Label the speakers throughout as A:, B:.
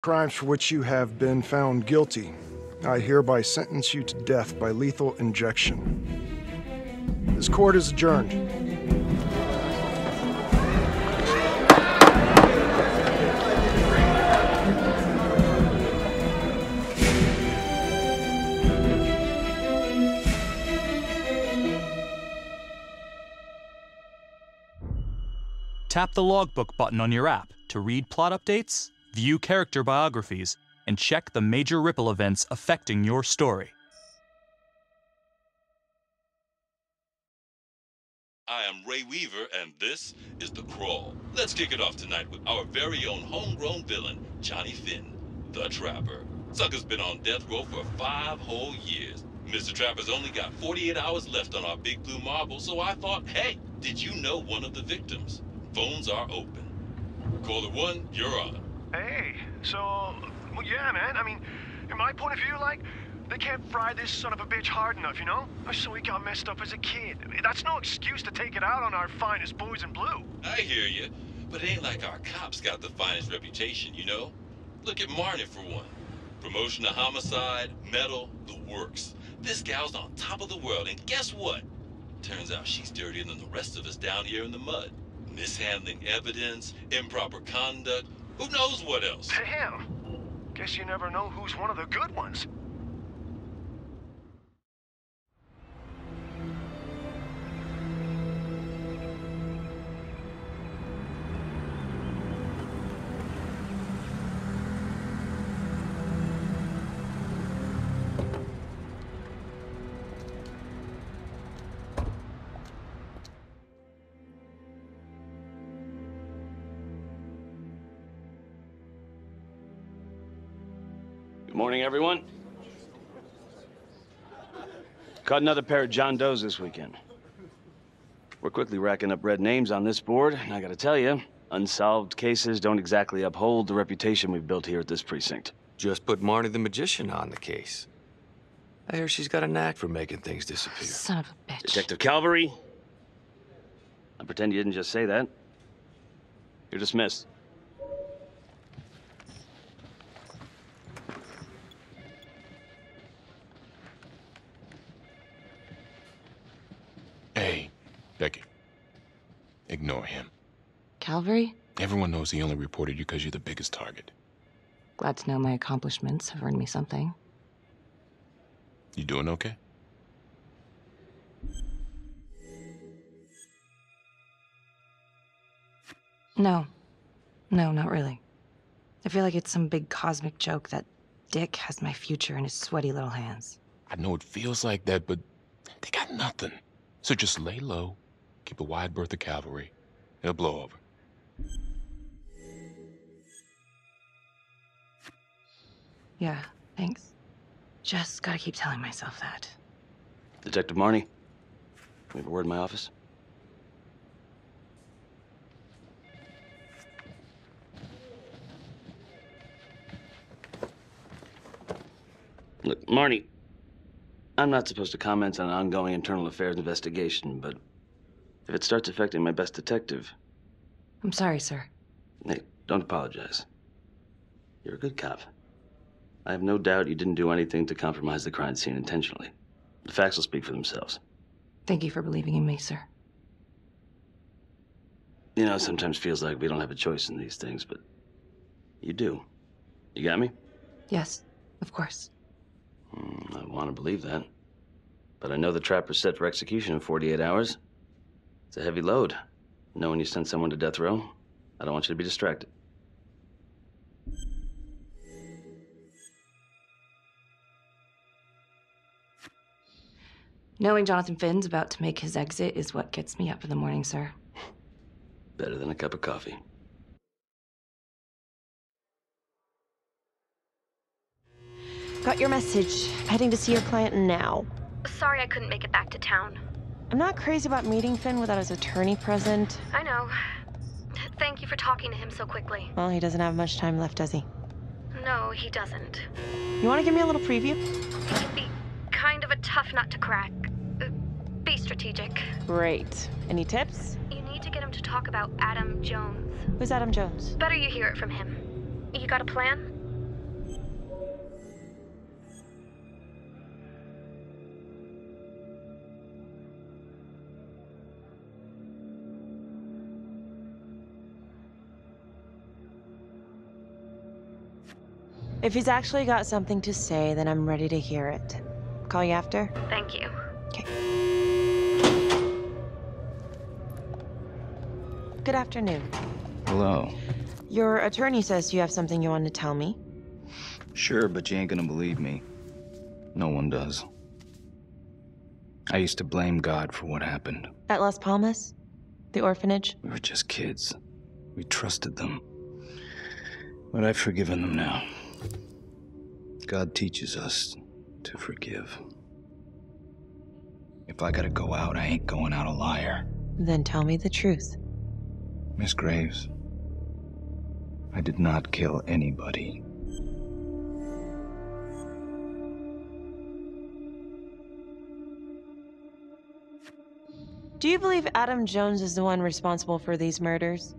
A: Crimes for which you have been found guilty, I hereby sentence you to death by lethal injection. This court is adjourned.
B: Tap the logbook button on your app to read plot updates, view character biographies, and check the major ripple events affecting your story.
C: I am Ray Weaver, and this is The Crawl. Let's kick it off tonight with our very own homegrown villain, Johnny Finn, the Trapper. Sucker's been on death row for 5 whole years. Mr. Trapper's only got 48 hours left on our big blue marble, so I thought, hey, did you know one of the victims? Phones are open. Caller 1, you're on.
D: Hey, so, well, yeah, man, I mean, in my point of view, like, they can't fry this son of a bitch hard enough, you know? So he got messed up as a kid. That's no excuse to take it out on our finest boys in blue.
C: I hear you, but it ain't like our cops got the finest reputation, you know? Look at Marnie for one. Promotion to homicide, medal, the works. This gal's on top of the world, and guess what? Turns out she's dirtier than the rest of us down here in the mud. Mishandling evidence, improper conduct, who knows what else?
D: Damn. Guess you never know who's one of the good ones.
E: Good morning, everyone. Caught another pair of John Does this weekend. We're quickly racking up red names on this board, and I gotta tell you, unsolved cases don't exactly uphold the reputation we've built here at this precinct.
F: Just put Marnie the Magician on the case. I hear she's got a knack for making things disappear.
G: Son of a bitch.
E: Detective Calvary, I pretend you didn't just say that. You're dismissed.
H: Hey, Becky. Ignore him.
G: Calvary?
H: Everyone knows he only reported you because you're the biggest target.
G: Glad to know my accomplishments have earned me something.
H: You doing okay?
G: No. No, not really. I feel like it's some big cosmic joke that Dick has my future in his sweaty little hands.
H: I know it feels like that, but they got nothing. So just lay low, keep a wide berth of cavalry. It'll blow over.
G: Yeah, thanks. Just gotta keep telling myself that.
E: Detective Marnie, we have a word in my office. Look, Marnie, I'm not supposed to comment on an ongoing internal affairs investigation, but if it starts affecting my best detective...
G: I'm sorry, sir.
E: Hey, don't apologize. You're a good cop. I have no doubt you didn't do anything to compromise the crime scene intentionally. The facts will speak for themselves.
G: Thank you for believing in me, sir.
E: You know, it sometimes feels like we don't have a choice in these things, but you do. You got me?
G: Yes, of course.
E: I want to believe that. But I know the trapper's set for execution in 48 hours. It's a heavy load. Knowing you sent someone to death row, I don't want you to be distracted.
G: Knowing Jonathan Finn's about to make his exit is what gets me up in the morning, sir.
E: Better than a cup of coffee.
I: Got your message. Heading to see your client now.
J: Sorry I couldn't make it back to town.
I: I'm not crazy about meeting Finn without his attorney present.
J: I know. Thank you for talking to him so quickly.
I: Well, he doesn't have much time left, does he?
J: No, he doesn't.
I: You want to give me a little preview?
J: He can be kind of a tough nut to crack. Be strategic.
I: Great. Any tips?
J: You need to get him to talk about Adam Jones.
I: Who's Adam Jones?
J: Better you hear it from him. You got a plan?
I: If he's actually got something to say, then I'm ready to hear it. Call you after?
J: Thank you.
I: Okay. Good afternoon.
K: Hello.
I: Your attorney says you have something you want to tell me.
K: Sure, but you ain't gonna believe me. No one does. I used to blame God for what happened.
I: At Las Palmas? The orphanage?
K: We were just kids. We trusted them. But I've forgiven them now. God teaches us to forgive. If I gotta go out, I ain't going out a liar.
I: Then tell me the truth.
K: Miss Graves, I did not kill anybody.
I: Do you believe Adam Jones is the one responsible for these murders?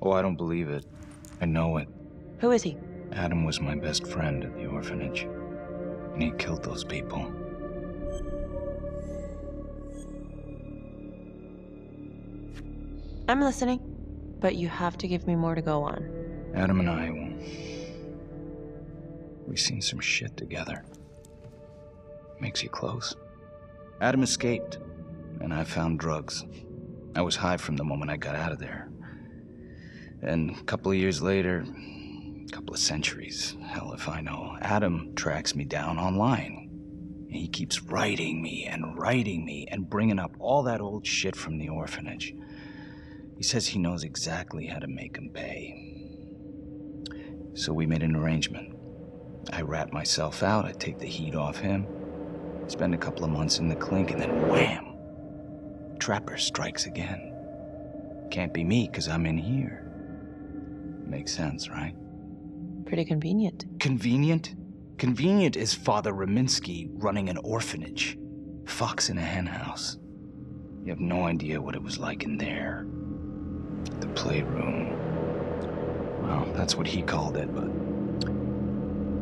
K: Oh, I don't believe it. I know it.
I: Who is he?
K: Adam was my best friend at the orphanage, and he killed those people.
I: I'm listening, but you have to give me more to go on.
K: Adam and I, we've seen some shit together. Makes you close. Adam escaped, and I found drugs. I was high from the moment I got out of there. And a couple of years later, a couple of centuries, hell if I know, Adam tracks me down online. And he keeps writing me and bringing up all that old shit from the orphanage. He says he knows exactly how to make him pay. So we made an arrangement. I rat myself out, I take the heat off him, spend a couple of months in the clink, and then wham! Trapper strikes again. Can't be me, 'cause I'm in here. Makes sense, right?
I: Pretty convenient.
K: Convenient? Convenient is Father Raminsky running an orphanage. Fox in a henhouse. You have no idea what it was like in there. The playroom. Well, that's what he called it, but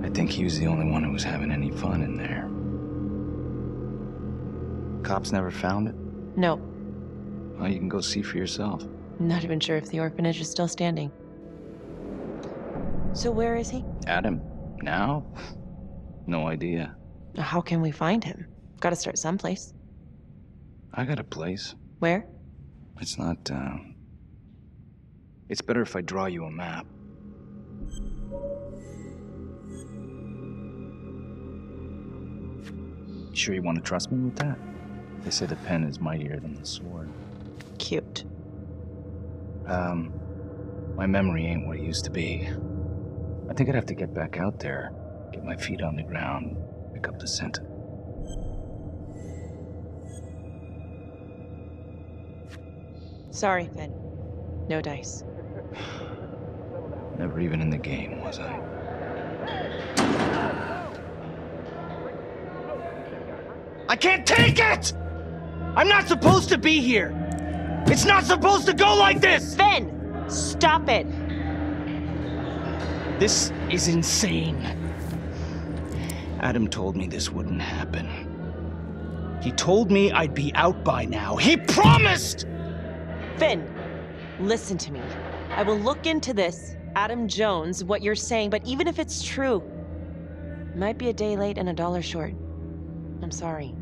K: I think he was the only one who was having any fun in there. Cops never found it?
I: No.
K: Well, you can go see for yourself.
I: Not even sure if the orphanage is still standing. So where is he?
K: Adam? Now? No idea.
I: How can we find him? Gotta start someplace.
K: I got a place.
I: Where?
K: It's not, It's better if I draw you a map. Sure you want to trust me with that? They say the pen is mightier than the sword.
I: Cute.
K: My memory ain't what it used to be. I think I'd have to get back out there, get my feet on the ground, pick up the scent.
I: Sorry, Finn. No dice.
K: Never even in the game, was I? I can't take it! I'm not supposed to be here! It's not supposed to go like this!
I: Finn! Stop it!
K: This is insane. Adam told me this wouldn't happen. He told me I'd be out by now. He promised!
I: Finn, listen to me. I will look into this, Adam Jones, what you're saying, but even if it's true, it might be a day late and $1 short. I'm sorry.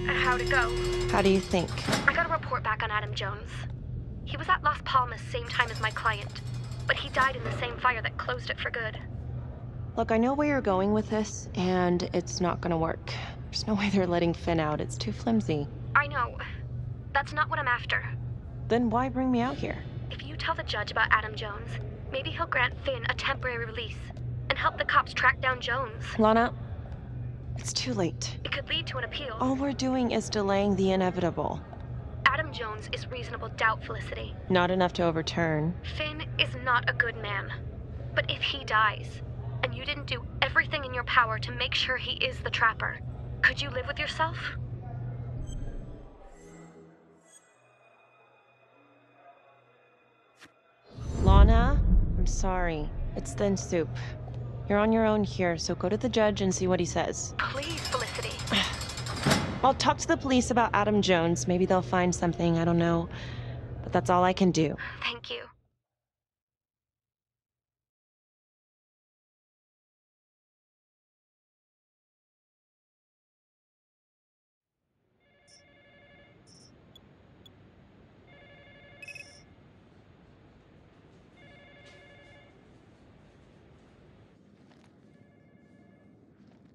J: How'd it go?
I: How do you think?
J: I got a report back on Adam Jones. He was at Las Palmas same time as my client, but he died in the same fire that closed it for good.
I: Look, I know where you're going with this, and it's not gonna work. There's no way they're letting Finn out. It's too flimsy.
J: I know. That's not what I'm after.
I: Then why bring me out here?
J: If you tell the judge about Adam Jones, maybe he'll grant Finn a temporary release and help the cops track down Jones.
I: Lana, it's too late.
J: It could lead to an appeal.
I: All we're doing is delaying the inevitable.
J: Adam Jones is reasonable doubt, Felicity.
I: Not enough to overturn.
J: Finn is not a good man. But if he dies, and you didn't do everything in your power to make sure he is the trapper, could you live with yourself?
I: Anna, I'm sorry. It's thin soup. You're on your own here, so go to the judge and see what he says.
J: Please, Felicity.
I: I'll talk to the police about Adam Jones. Maybe they'll find something, I don't know. But that's all I can do.
J: Thank you.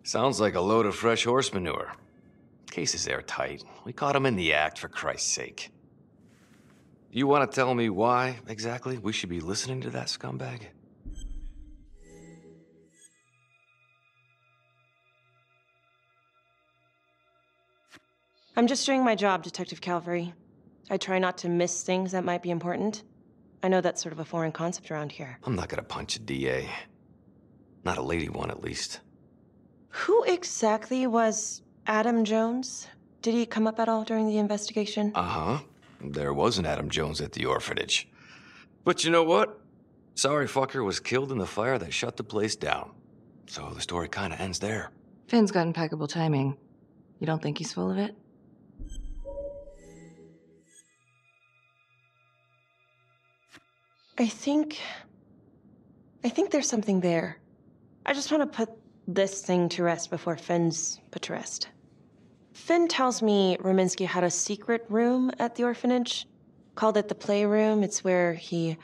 F: Sounds like a load of fresh horse manure. Case is airtight. We caught him in the act, for Christ's sake. You want to tell me why, exactly, we should be listening to that scumbag?
I: I'm just doing my job, Detective Calvary. I try not to miss things that might be important. I know that's sort of a foreign concept around here.
F: I'm not gonna punch a DA. Not a lady one, at least.
I: Who exactly was Adam Jones? Did he come up at all during the investigation?
F: Uh-huh. There was an Adam Jones at the orphanage. But you know what? Sorry fucker was killed in the fire that shut the place down. So the story kind of ends there.
G: Finn's got impeccable timing. You don't think he's full of it?
I: I think there's something there. I just want to put this thing to rest before Finn's put to rest. Finn tells me Rominsky had a secret room at the orphanage. Called it the playroom. It's where he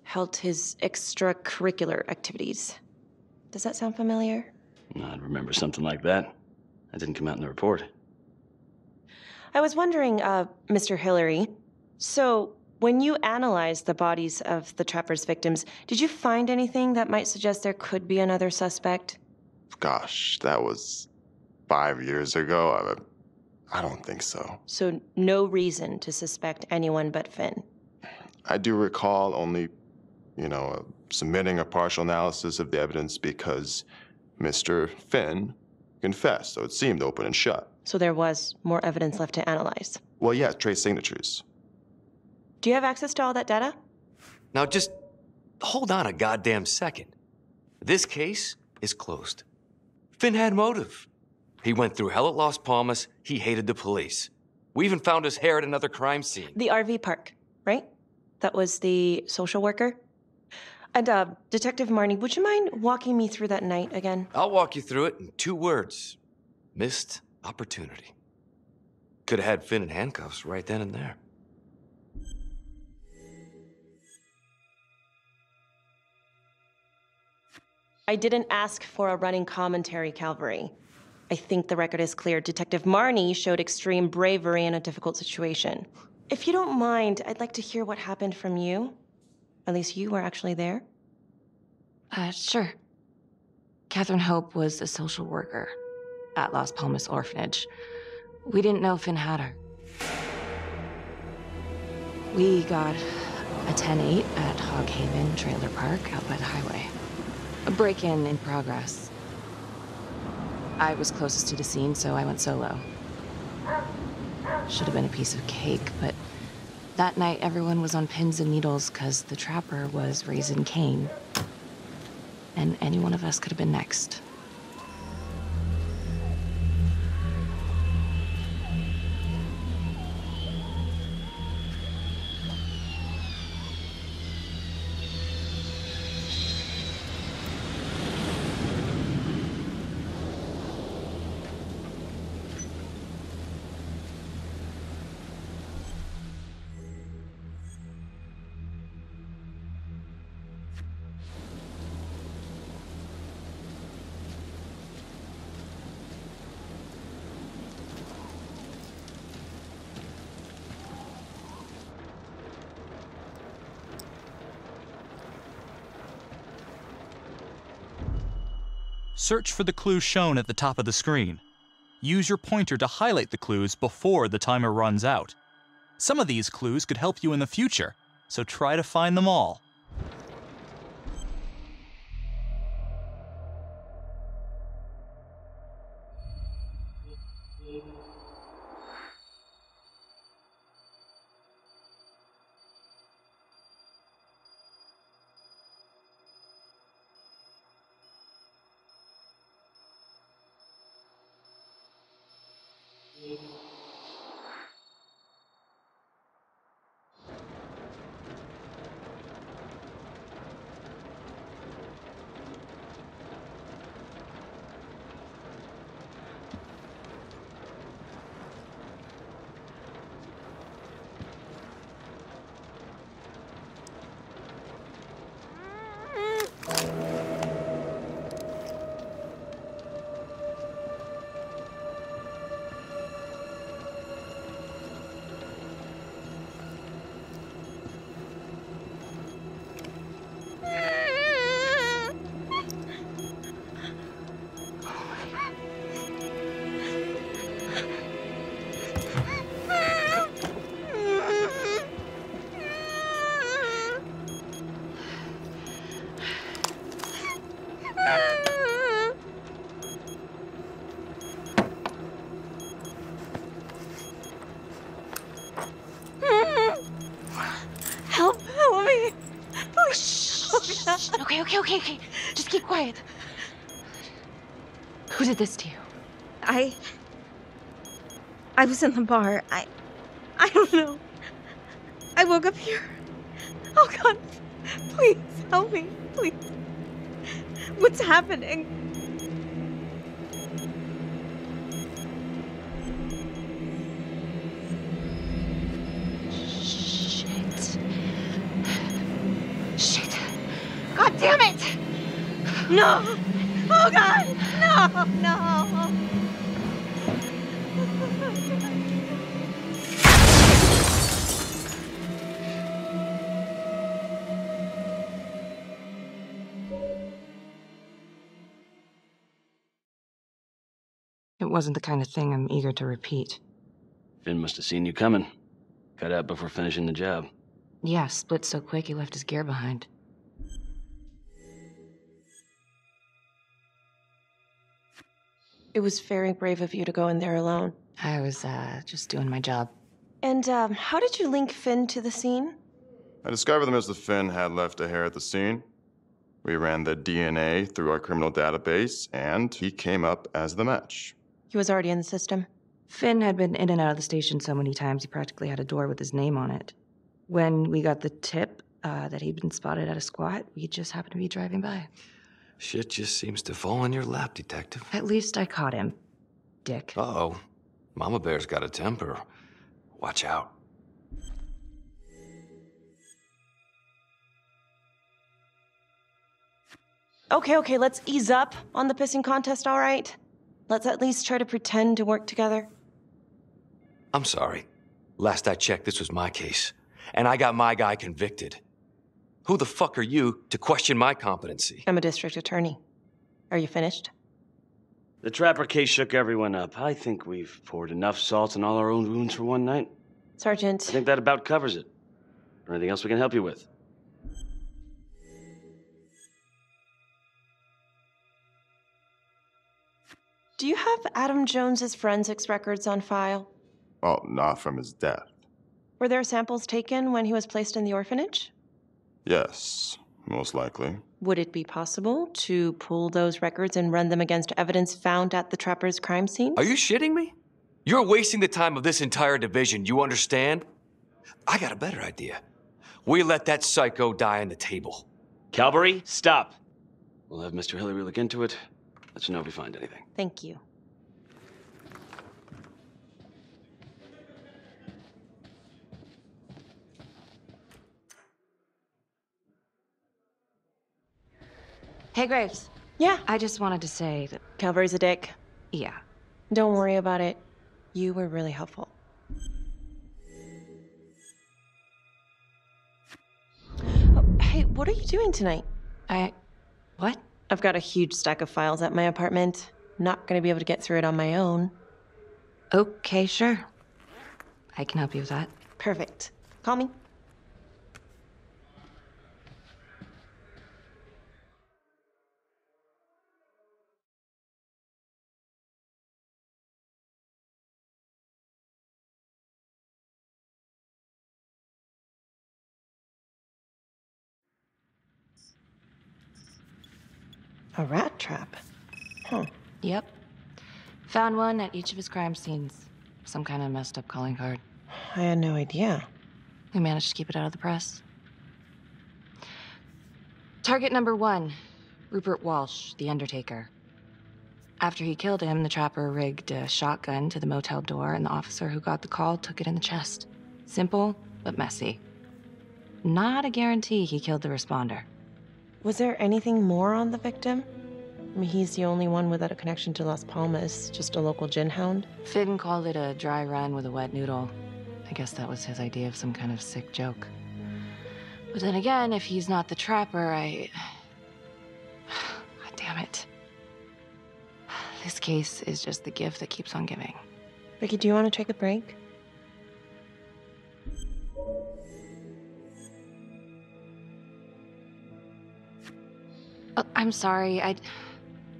I: held his extracurricular activities. Does that sound familiar?
E: I'd remember something like that. That didn't come out in the report.
I: I was wondering, Mr. Hillary, so when you analyzed the bodies of the Trapper's victims, did you find anything that might suggest there could be another suspect?
L: Gosh, that was 5 years ago. I don't think so.
I: So no reason to suspect anyone but Finn?
L: I do recall only, submitting a partial analysis of the evidence because Mr. Finn confessed, so it seemed open and shut.
I: So there was more evidence left to analyze?
L: Well, yeah, trace signatures.
I: Do you have access to all that data?
F: Now just hold on a goddamn second. This case is closed. Finn had motive. He went through hell at Las Palmas. He hated the police. We even found his hair at another crime scene.
I: The RV park, right? That was the social worker? And, Detective Marnie, would you mind walking me through that night again?
F: I'll walk you through it in 2 words. Missed opportunity. Could have had Finn in handcuffs right then and there.
I: I didn't ask for a running commentary, Calvary. I think the record is clear. Detective Marnie showed extreme bravery in a difficult situation. If you don't mind, I'd like to hear what happened from you. At least you were actually there.
G: Sure. Catherine Hope was a social worker at Las Palmas Orphanage. We didn't know Finn had her. We got a 10-8 at Hog Haven Trailer Park out by the highway. A break-in in progress. I was closest to the scene, so I went solo. Should have been a piece of cake, but that night everyone was on pins and needles because the Trapper was raising Cain. And any one of us could have been next.
B: Search for the clues shown at the top of the screen. Use your pointer to highlight the clues before the timer runs out. Some of these clues could help you in the future, so try to find them all.
G: Okay. Just keep quiet. Who did this to you?
M: I was in the bar. I don't know. I woke up here. Oh God, please help me, please. What's happening?
G: Shit. God damn it!
M: No! Oh God! No!
G: It wasn't the kind of thing I'm eager to repeat.
E: Finn must have seen you coming. Got out before finishing the job.
G: Yeah, split so quick he left his gear behind.
I: It was very brave of you to go in there alone.
G: I was, just doing my job.
I: And, how did you link Finn to the scene?
L: I discovered that Mr. Finn had left a hair at the scene. We ran the DNA through our criminal database, and he came up as the match.
I: He was already in the system.
G: Finn had been in and out of the station so many times he practically had a door with his name on it. When we got the tip that he'd been spotted at a squat, we just happened to be driving by.
F: Shit just seems to fall in your lap, Detective.
G: At least I caught him, dick.
F: Uh-oh. Mama Bear's got a temper. Watch out.
I: Okay, let's ease up on the pissing contest, all right? Let's at least try to pretend to work together.
F: I'm sorry. Last I checked, this was my case. And I got my guy convicted. Who the fuck are you to question my competency?
I: I'm a district attorney. Are you finished?
E: The Trapper case shook everyone up. I think we've poured enough salt in all our own wounds for one night.
I: Sergeant.
E: I think that about covers it. Or anything else we can help you with?
I: Do you have Adam Jones's forensics records on file?
L: Well, not from his death.
I: Were there samples taken when he was placed in the orphanage?
L: Yes, most likely.
I: Would it be possible to pull those records and run them against evidence found at the Trapper's crime scene?
F: Are you shitting me? You're wasting the time of this entire division, you understand? I got a better idea. We let that psycho die on the table.
E: Calvary, stop. We'll have Mr. Hillary look into it. Let you know if we find anything.
I: Thank you.
G: Hey, Graves.
I: Yeah?
G: I just wanted to say that...
I: Calvary's a dick.
G: Yeah.
I: Don't worry about it. You were really helpful. Oh, hey, what are you doing tonight?
G: What?
I: I've got a huge stack of files at my apartment. Not gonna be able to get through it on my own.
G: Okay, sure. I can help you with that.
I: Perfect. Call me. A rat trap? Huh.
G: Yep. Found one at each of his crime scenes. Some kind of messed up calling card.
I: I had no idea.
G: We managed to keep it out of the press. Target number 1, Rupert Walsh, the Undertaker. After he killed him, the Trapper rigged a shotgun to the motel door, and the officer who got the call took it in the chest. Simple, but messy. Not a guarantee he killed the responder.
I: Was there anything more on the victim? I mean, he's the only one without a connection to Las Palmas, just a local gin hound.
G: Finn called it a dry run with a wet noodle. I guess that was his idea of some kind of sick joke. But then again, if he's not the Trapper, God damn it. This case is just the gift that keeps on giving.
I: Vicky, do you want to take a break?
G: I'm sorry,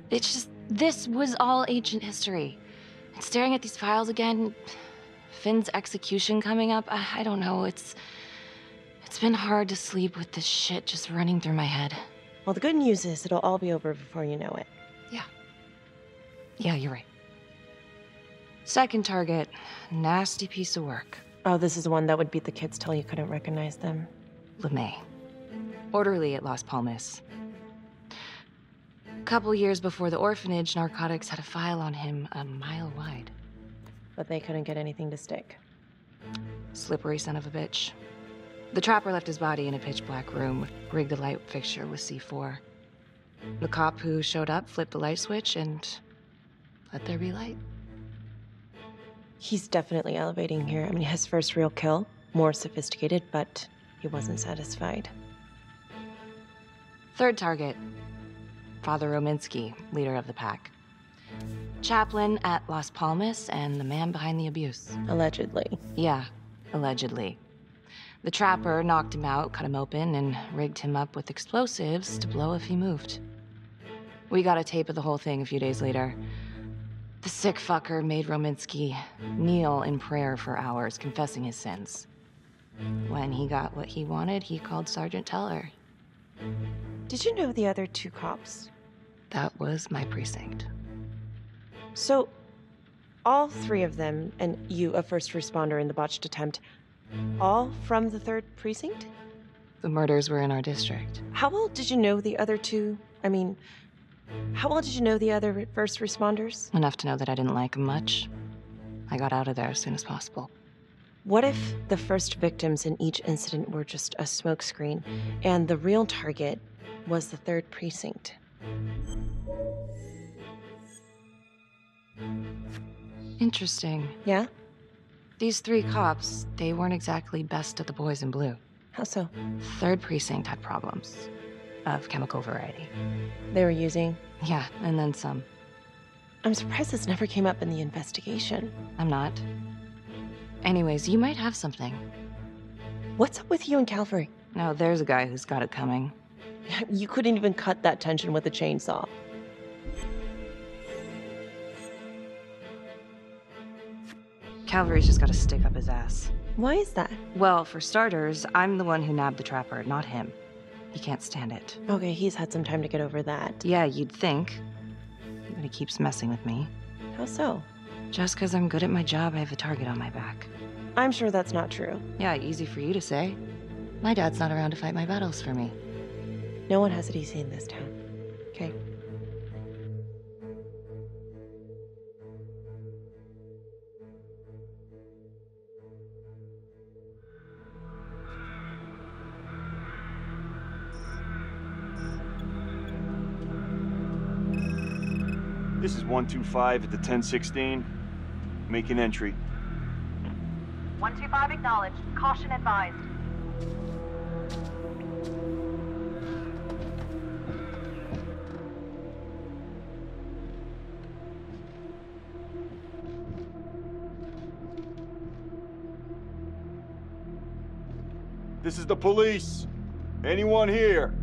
G: it's just, this was all ancient history. And staring at these files again, Finn's execution coming up, I don't know, it's been hard to sleep with this shit just running through my head.
I: Well, the good news is it'll all be over before you know it.
G: Yeah, you're right. Second target, nasty piece of work.
I: Oh, this is the one that would beat the kids till you couldn't recognize them.
G: LeMay. Orderly at Las Palmas. Couple years before the orphanage, narcotics had a file on him a mile wide.
I: But they couldn't get anything to stick.
G: Slippery son of a bitch. The trapper left his body in a pitch-black room, rigged the light fixture with C4. The cop who showed up flipped the light switch and let there be light.
I: He's definitely elevating here. I mean, his first real kill, more sophisticated, but he wasn't satisfied.
G: Third target, Father Rominsky, leader of the pack. Chaplain at Las Palmas and the man behind the abuse.
I: Allegedly.
G: Yeah, allegedly. The trapper knocked him out, cut him open, and rigged him up with explosives to blow if he moved. We got a tape of the whole thing a few days later. The sick fucker made Rominsky kneel in prayer for hours, confessing his sins. When he got what he wanted, he called Sergeant Teller.
I: Did you know the other two cops?
G: That was my precinct.
I: So, all three of them, and you, a first responder in the botched attempt, all from the 3rd precinct?
G: The murders were in our district.
I: How well did you know the other two? I mean, how well did you know the other first responders?
G: Enough to know that I didn't like them much. I got out of there as soon as possible.
I: What if the first victims in each incident were just a smokescreen, and the real target was the 3rd precinct?
G: Interesting.
I: Yeah?
G: These 3 cops, they weren't exactly best of the boys in blue.
I: How so?
G: 3rd precinct had problems. Of chemical variety.
I: They were using?
G: Yeah, and then some.
I: I'm surprised this never came up in the investigation.
G: I'm not. Anyways, you might have something.
I: What's up with you and Calvary?
G: No, there's a guy who's got it coming.
I: You couldn't even cut that tension with a chainsaw.
G: Calvary's just got to stick up his ass.
I: Why is that?
G: Well, for starters, I'm the one who nabbed the trapper, not him. He can't stand it.
I: Okay, he's had some time to get over that.
G: Yeah, you'd think. But he keeps messing with me.
I: How so?
G: Just because I'm good at my job, I have a target on my back.
I: I'm sure that's not true.
G: Yeah, easy for you to say. My dad's not around to fight my battles for me.
I: No one has it easy in this town. Okay?
N: This is 125 at the 1016. Making entry.
O: 125 acknowledged. Caution advised.
N: This is the police. Anyone here?